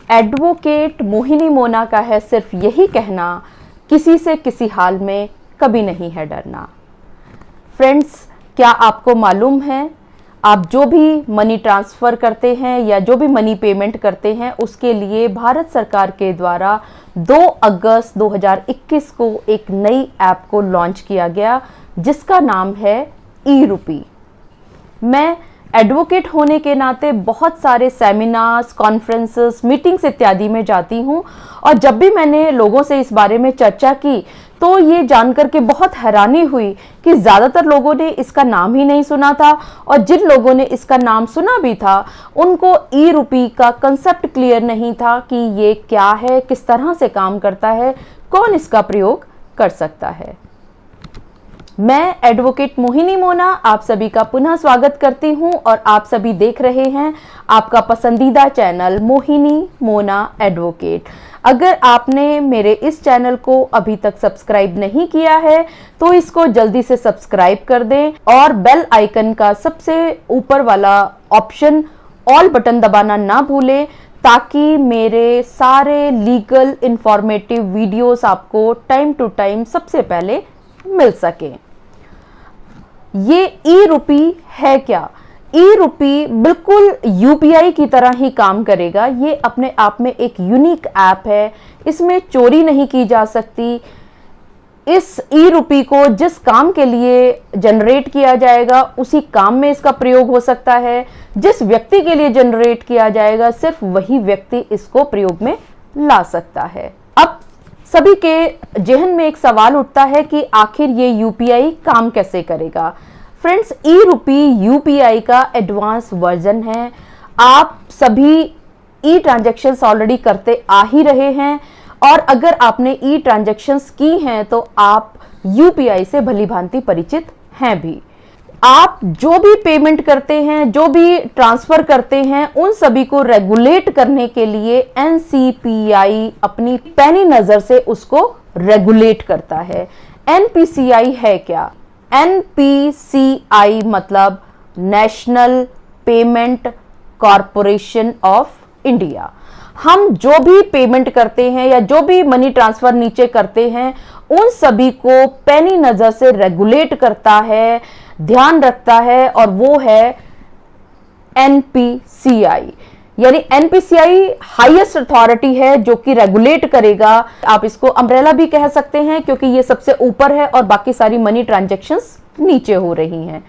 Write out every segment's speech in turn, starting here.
Advocate Mohini Mona का है सिर्फ यही कहना, किसी से किसी हाल में कभी नहीं है डरना। फ्रेंड्स, क्या आपको मालूम है, आप जो भी मनी ट्रांसफ़र करते हैं या जो भी मनी पेमेंट करते हैं उसके लिए भारत सरकार के द्वारा 2 अगस्त 2021 को एक नई ऐप को लॉन्च किया गया जिसका नाम है ई-रूपी। मैं एडवोकेट होने के नाते बहुत सारे सेमिनार्स, कॉन्फ्रेंसेस, मीटिंग्स इत्यादि में जाती हूँ और जब भी मैंने लोगों से इस बारे में चर्चा की तो ये जानकर के बहुत हैरानी हुई कि ज़्यादातर लोगों ने इसका नाम ही नहीं सुना था और जिन लोगों ने इसका नाम सुना भी था उनको ई-रूपी का कंसेप्ट क्लियर नहीं था कि ये क्या है, किस तरह से काम करता है, कौन इसका प्रयोग कर सकता है। मैं एडवोकेट मोहिनी मोना आप सभी का पुनः स्वागत करती हूं और आप सभी देख रहे हैं आपका पसंदीदा चैनल मोहिनी मोना एडवोकेट। अगर आपने मेरे इस चैनल को अभी तक सब्सक्राइब नहीं किया है तो इसको जल्दी से सब्सक्राइब कर दें और बेल आइकन का सबसे ऊपर वाला ऑप्शन ऑल बटन दबाना ना भूलें ताकि मेरे सारे लीगल इंफॉर्मेटिव वीडियोस आपको टाइम टू टाइम सबसे पहले मिल सके। ये ई-रूपी है क्या? ई-रूपी बिल्कुल यूपीआई की तरह ही काम करेगा। ये अपने आप में एक यूनिक ऐप है, इसमें चोरी नहीं की जा सकती। इस ई-रूपी को जिस काम के लिए जनरेट किया जाएगा उसी काम में इसका प्रयोग हो सकता है। जिस व्यक्ति के लिए जनरेट किया जाएगा सिर्फ वही व्यक्ति इसको प्रयोग में ला सकता है। अब सभी के जहन में एक सवाल उठता है कि आखिर ये यूपीआई काम कैसे करेगा। फ्रेंड्स, ई-रूपी यूपीआई का एडवांस वर्जन है। आप सभी ई ट्रांजैक्शंस ऑलरेडी करते आ ही रहे हैं और अगर आपने ई ट्रांजैक्शंस की हैं तो आप यूपीआई से भली भांति परिचित हैं भी। आप जो भी पेमेंट करते हैं, जो भी ट्रांसफर करते हैं, उन सभी को रेगुलेट करने के लिए एनसीपीआई अपनी पैनी नजर से उसको रेगुलेट करता है। एनपीसीआई है क्या? एनपीसीआई मतलब national payment corporation of India. हम जो भी पेमेंट करते हैं या जो भी मनी ट्रांसफर नीचे करते हैं उन सभी को पैनी नजर से रेगुलेट करता है, ध्यान रखता है और वो है एनपीसीआई। यानी एनपीसीआई हाईएस्ट अथॉरिटी है जो कि रेगुलेट करेगा। आप इसको अम्ब्रेला भी कह सकते हैं क्योंकि ये सबसे ऊपर है और बाकी सारी मनी ट्रांजैक्शंस नीचे हो रही हैं।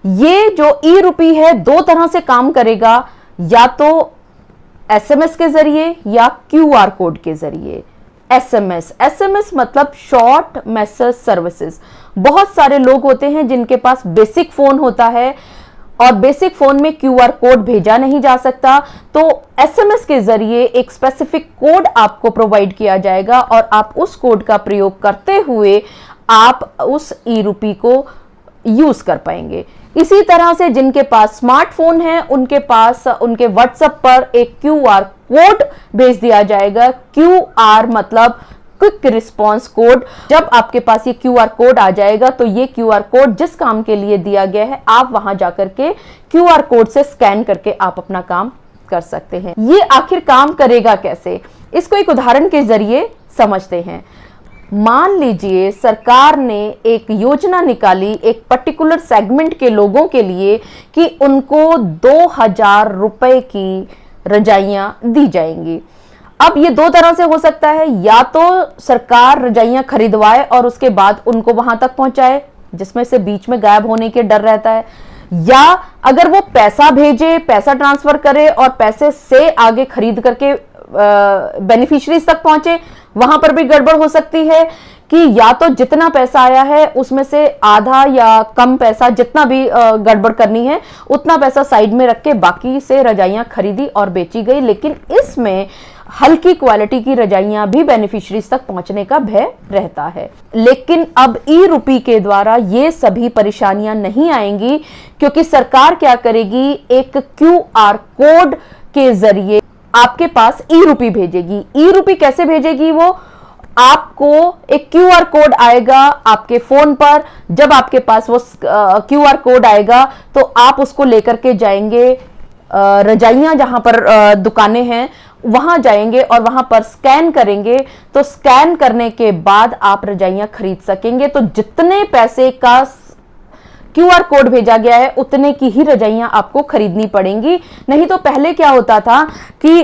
ये जो ई-रूपी है 2 तरह से काम करेगा, या तो एसएमएस के जरिए या क्यूआर कोड के जरिए। एसएमएस मतलब शॉर्ट मैसेज सर्विसेज। बहुत सारे लोग होते हैं जिनके पास बेसिक फोन होता है और बेसिक फोन में क्यूआर कोड भेजा नहीं जा सकता, तो एसएमएस के जरिए एक स्पेसिफिक कोड आपको प्रोवाइड किया जाएगा और आप उस कोड का प्रयोग करते हुए आप उस ई-रूपी को यूज कर पाएंगे। इसी तरह से जिनके पास स्मार्टफोन है उनके पास उनके व्हाट्सएप पर एक क्यूआर कोड भेज दिया जाएगा। क्यूआर मतलब क्विक रिस्पांस कोड। जब आपके पास ये क्यूआर कोड आ जाएगा तो ये क्यूआर कोड जिस काम के लिए दिया गया है आप वहां जाकर के क्यूआर कोड से स्कैन करके आप अपना काम कर सकते हैं। ये आखिर काम करेगा कैसे, इसको एक उदाहरण के जरिए समझते हैं। मान लीजिए सरकार ने एक योजना निकाली एक पर्टिकुलर सेगमेंट के लोगों के लिए कि उनको 2000 रुपए की रजाइयां दी जाएंगी। अब ये 2 तरह से हो सकता है, या तो सरकार रजाइयां खरीदवाए और उसके बाद उनको वहां तक पहुंचाए जिसमें से बीच में गायब होने के डर रहता है, या अगर वो पैसा भेजे, पैसा ट्रांसफर करे और पैसे से आगे खरीद करके बेनिफिशियरीज तक पहुंचे, वहां पर भी गड़बड़ हो सकती है कि या तो जितना पैसा आया है उसमें से आधा या कम पैसा, जितना भी गड़बड़ करनी है उतना पैसा साइड में रख के बाकी से रजाइयां खरीदी और बेची गई। लेकिन इसमें हल्की क्वालिटी की रजाइयां भी बेनिफिशियरीज तक पहुंचने का भय रहता है। लेकिन अब ई-रूपी के द्वारा ये सभी परेशानियां नहीं आएंगी क्योंकि सरकार क्या करेगी, एक क्यूआर कोड के जरिए आपके पास ई-रूपी भेजेगी। ई-रूपी कैसे भेजेगी? वो आपको एक क्यूआर कोड आएगा आपके फोन पर। जब आपके पास वो क्यूआर कोड आएगा तो आप उसको लेकर के जाएंगे रजाइयां जहां पर दुकानें हैं वहां जाएंगे और वहां पर स्कैन करेंगे, तो स्कैन करने के बाद आप रजाइयां खरीद सकेंगे। तो जितने पैसे का क्यूआर कोड भेजा गया है उतने की ही रजाइयां आपको खरीदनी पड़ेंगी। नहीं तो पहले क्या होता था कि,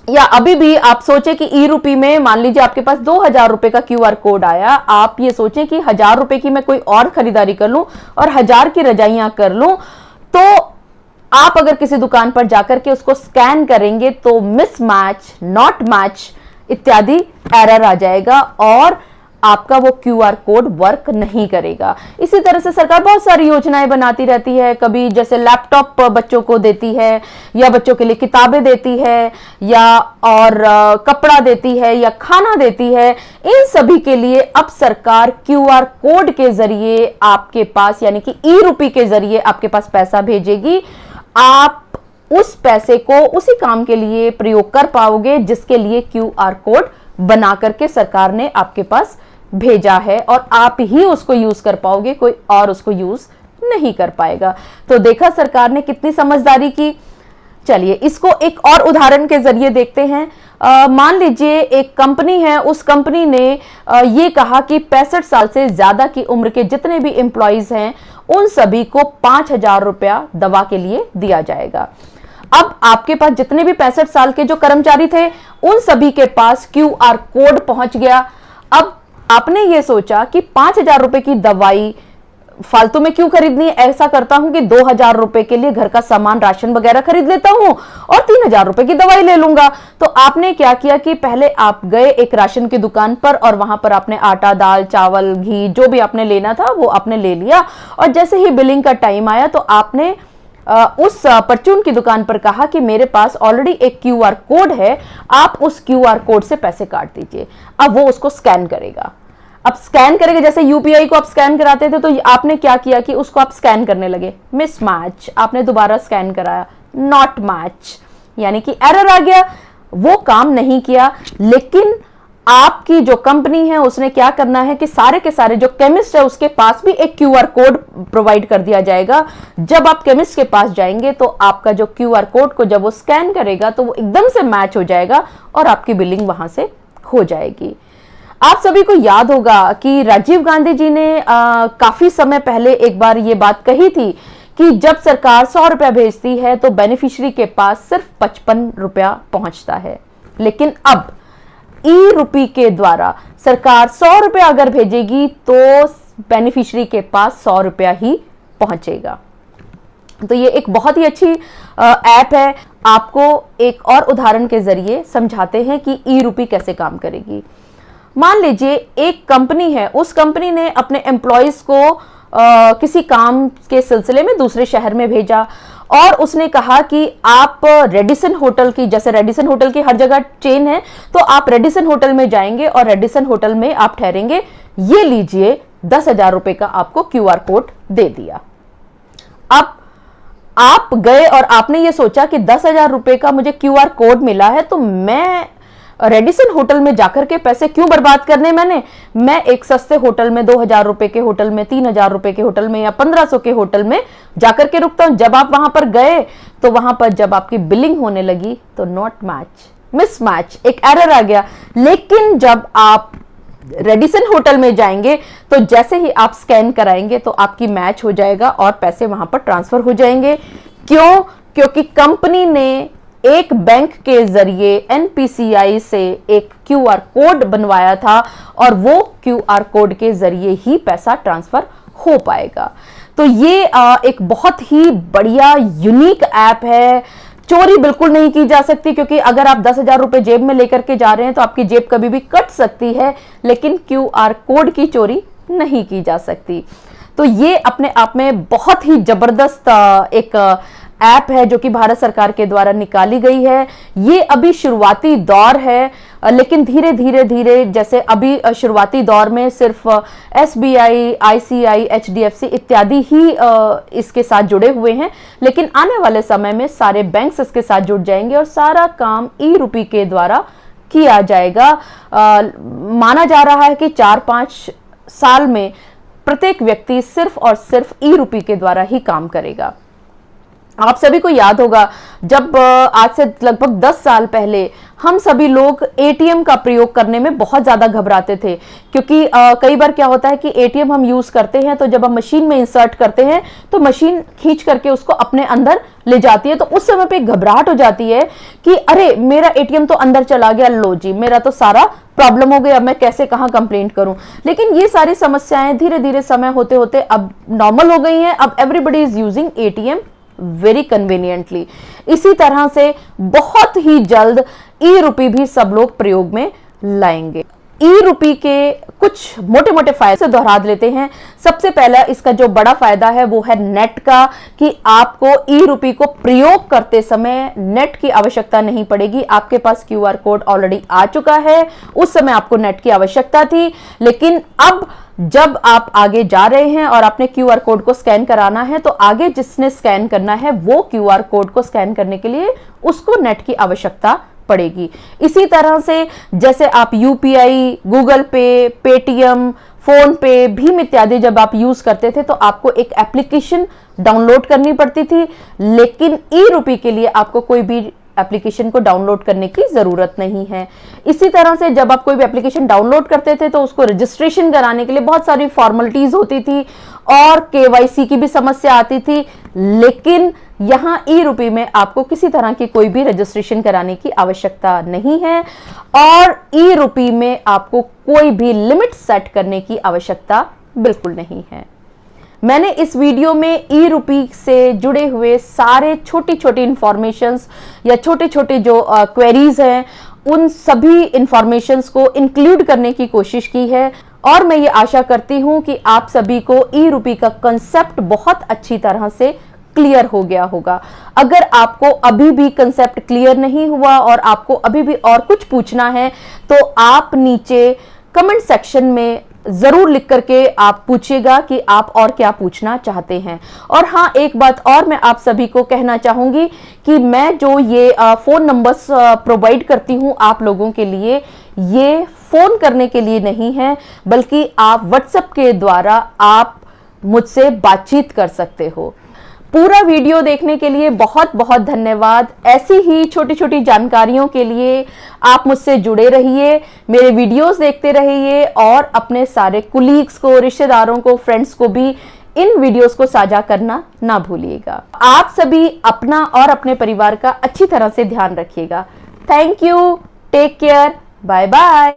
या अभी भी आप सोचे कि ई रूपी में मान लीजिए आपके पास 2000 रुपए का क्यूआर कोड आया, आप ये सोचें कि 1000 रुपए की मैं कोई और खरीदारी कर लूं और 1000 की रजाइयां कर लूं, तो आप अगर किसी दुकान पर जाकर के उसको स्कैन करेंगे तो मिसमैच, नॉट मैच इत्यादि एरर आ जाएगा और आपका वो क्यूआर कोड वर्क नहीं करेगा। इसी तरह से सरकार बहुत सारी योजनाएं बनाती रहती है, कभी जैसे लैपटॉप बच्चों को देती है, या बच्चों के लिए किताबें देती है, या और कपड़ा देती है, या खाना देती है। इन सभी के लिए अब सरकार क्यूआर कोड के जरिए आपके पास, यानी कि ई रूपी के जरिए आपके पास पैसा भेजेगी। आप उस पैसे को उसी काम के लिए प्रयोग कर पाओगे जिसके लिए क्यूआर कोड बना करके सरकार ने आपके पास भेजा है, और आप ही उसको यूज कर पाओगे, कोई और उसको यूज नहीं कर पाएगा। तो देखा सरकार ने कितनी समझदारी की। चलिए इसको एक और उदाहरण के जरिए देखते हैं। मान लीजिए एक कंपनी है, उस कंपनी ने ये कहा कि 65 साल से ज्यादा की उम्र के जितने भी एम्प्लॉइज हैं उन सभी को 5000 रुपया दवा के लिए दिया जाएगा। अब आपके पास जितने भी 65 साल के जो कर्मचारी थे उन सभी के पास क्यूआर कोड पहुंच गया। अब आपने ये सोचा कि 5000 रुपए की दवाई फालतू में क्यों खरीदनी है, ऐसा करता हूं कि 2000 रुपए के लिए घर का सामान, राशन वगैरह खरीद लेता हूं और 3000 रुपए की दवाई ले लूंगा। तो आपने क्या किया कि पहले आप गए एक राशन की दुकान पर और वहां पर आपने आटा, दाल, चावल, घी जो भी आपने लेना था वो आपने ले लिया, और जैसे ही बिलिंग का टाइम आया तो आपने उस परचून की दुकान पर कहा कि मेरे पास ऑलरेडी एक क्यूआर कोड है, आप उस क्यूआर कोड से पैसे काट दीजिए। अब वो उसको स्कैन करेगा। अब स्कैन करेगा, जैसे यूपीआई को आप स्कैन कराते थे, तो आपने क्या किया कि उसको आप स्कैन करने लगे, मिसमैच। आपने दोबारा स्कैन कराया, नॉट मैच, यानी कि एरर आ गया, वो काम नहीं किया। लेकिन आपकी जो कंपनी है उसने क्या करना है कि सारे के सारे जो केमिस्ट है उसके पास भी एक क्यूआर कोड प्रोवाइड कर दिया जाएगा। जब आप केमिस्ट के पास जाएंगे तो आपका जो क्यूआर कोड को जब वो स्कैन करेगा तो वो एकदम से मैच हो जाएगा और आपकी बिलिंग वहां से हो जाएगी। आप सभी को याद होगा कि राजीव गांधी जी ने काफी समय पहले एक बार ये बात कही थी कि जब सरकार 100 रुपया भेजती है तो बेनिफिशियरी के पास सिर्फ 55 रुपया पहुंचता है। लेकिन अब ई रूपी के द्वारा सरकार 100 रुपया अगर भेजेगी तो बेनिफिशियरी के पास 100 रुपया ही पहुंचेगा। तो ये एक बहुत ही अच्छी ऐप है। आपको एक और उदाहरण के जरिए समझाते हैं कि ई रूपी कैसे काम करेगी। मान लीजिए एक कंपनी है, उस कंपनी ने अपने एम्प्लॉयज को किसी काम के सिलसिले में दूसरे शहर में भेजा और उसने कहा कि आप रेडिसन होटल की, जैसे रेडिसन होटल की हर जगह चेन है, तो आप रेडिसन होटल में जाएंगे और रेडिसन होटल में आप ठहरेंगे। ये लीजिए 10,000 रुपए का आपको क्यूआर कोड दे दिया। अब आप गए और आपने ये सोचा कि 10,000 रुपए का मुझे क्यूआर कोड मिला है, तो मैं रेडिसन होटल में जाकर के पैसे क्यों बर्बाद करने, मैं एक सस्ते होटल में 2,000 रुपए के होटल में, 3,000 रुपए के होटल में या 1,500 के होटल में जाकर के रुकता हूं। जब आप वहां पर गए तो वहां पर जब आपकी बिलिंग होने लगी तो नॉट मैच, मिसमैच, एक एरर आ गया। लेकिन जब आप रेडिसन होटल में जाएंगे तो जैसे ही आप स्कैन कराएंगे तो आपकी मैच हो जाएगा और पैसे वहां पर ट्रांसफर हो जाएंगे। क्यों? क्योंकि कंपनी ने एक बैंक के जरिए एनपीसीआई से एक क्यूआर कोड बनवाया था और वो क्यूआर कोड के जरिए ही पैसा ट्रांसफर हो पाएगा। तो ये एक बहुत ही बढ़िया यूनिक ऐप है। चोरी बिल्कुल नहीं की जा सकती, क्योंकि अगर आप 10,000 रुपए जेब में लेकर के जा रहे हैं तो आपकी जेब कभी भी कट सकती है, लेकिन क्यूआर कोड की चोरी नहीं की जा सकती। तो ये अपने आप में बहुत ही जबरदस्त एक ऐप है जो कि भारत सरकार के द्वारा निकाली गई है। ये अभी शुरुआती दौर है, लेकिन धीरे धीरे धीरे, जैसे अभी शुरुआती दौर में सिर्फ एसबीआई, आईसीआई, एचडीएफसी इत्यादि ही इसके साथ जुड़े हुए हैं, लेकिन आने वाले समय में सारे बैंक्स इसके साथ जुड़ जाएंगे और सारा काम ई रूपी के द्वारा किया जाएगा। माना जा रहा है कि 4-5 साल में प्रत्येक व्यक्ति सिर्फ और सिर्फ ई रूपी के द्वारा ही काम करेगा। आप सभी को याद होगा जब आज से लगभग 10 साल पहले हम सभी लोग एटीएम का प्रयोग करने में बहुत ज्यादा घबराते थे, क्योंकि कई बार क्या होता है कि एटीएम हम यूज करते हैं तो जब हम मशीन में इंसर्ट करते हैं तो मशीन खींच करके उसको अपने अंदर ले जाती है, तो उस समय पे घबराहट हो जाती है कि अरे मेरा एटीएम तो अंदर चला गया, लो जी मेरा तो सारा प्रॉब्लम हो गया, अब मैं कैसे कहां कंप्लेंट करूं। लेकिन ये सारी समस्याएं धीरे धीरे समय होते होते अब नॉर्मल हो गई हैं। अब everybody is using ATM very conveniently. इसी तरह से बहुत ही जल्द ई रुपी भी सब लोग प्रयोग में लाएंगे। ई रुपी के कुछ मोटे मोटे फायदे से दोहरा लेते हैं। सबसे पहला इसका जो बड़ा फायदा है वो है नेट का, कि आपको ई रुपी को प्रयोग करते समय नेट की आवश्यकता नहीं पड़ेगी। आपके पास क्यूआर कोड ऑलरेडी आ चुका है, उस समय आपको नेट की आवश्यकता थी, लेकिन अब जब आप आगे जा रहे हैं और आपने क्यूआर कोड को स्कैन कराना है तो आगे जिसने स्कैन करना है वो क्यूआर कोड को स्कैन करने के लिए उसको नेट की आवश्यकता पड़ेगी। इसी तरह से जैसे आप यूपीआई, गूगल पे, पेटीएम, फोन पे, भीम इत्यादि जब आप यूज करते थे तो आपको एक एप्लीकेशन डाउनलोड करनी पड़ती थी, लेकिन ई रुपी के लिए आपको कोई भी एप्लीकेशन को डाउनलोड करने की जरूरत नहीं है। इसी तरह से जब आप कोई भी एप्लीकेशन डाउनलोड करते थे तो उसको रजिस्ट्रेशन कराने के लिए बहुत सारी फॉर्मेलिटीज होती थी और केवाईसी की भी समस्या आती थी, लेकिन यहां ई रुपी में आपको किसी तरह की कोई भी रजिस्ट्रेशन कराने की आवश्यकता नहीं है और ई रुपी में आपको कोई भी लिमिट सेट करने की आवश्यकता बिल्कुल नहीं है। मैंने इस वीडियो में ई रुपी से जुड़े हुए सारे छोटी छोटी इंफॉर्मेशंस या छोटे छोटे जो क्वेरीज हैं उन सभी इंफॉर्मेशंस को इंक्लूड करने की कोशिश की है और मैं ये आशा करती हूं कि आप सभी को ई रुपी का कंसेप्ट बहुत अच्छी तरह से क्लियर हो गया होगा। अगर आपको अभी भी कंसेप्ट क्लियर नहीं हुआ और आपको अभी भी और कुछ पूछना है तो आप नीचे कमेंट सेक्शन में जरूर लिख करके आप पूछिएगा कि आप और क्या पूछना चाहते हैं। और हाँ, एक बात और मैं आप सभी को कहना चाहूंगी कि मैं जो ये फोन नंबर्स प्रोवाइड करती हूँ आप लोगों के लिए, ये फोन करने के लिए नहीं है, बल्कि आप व्हाट्सएप के द्वारा आप मुझसे बातचीत कर सकते हो। पूरा वीडियो देखने के लिए बहुत बहुत धन्यवाद। ऐसी ही छोटी छोटी जानकारियों के लिए आप मुझसे जुड़े रहिए, मेरे वीडियोस देखते रहिए और अपने सारे कुलीग्स को, रिश्तेदारों को, फ्रेंड्स को भी इन वीडियोस को साझा करना ना भूलिएगा। आप सभी अपना और अपने परिवार का अच्छी तरह से ध्यान रखिएगा। Thank you, take care, bye bye.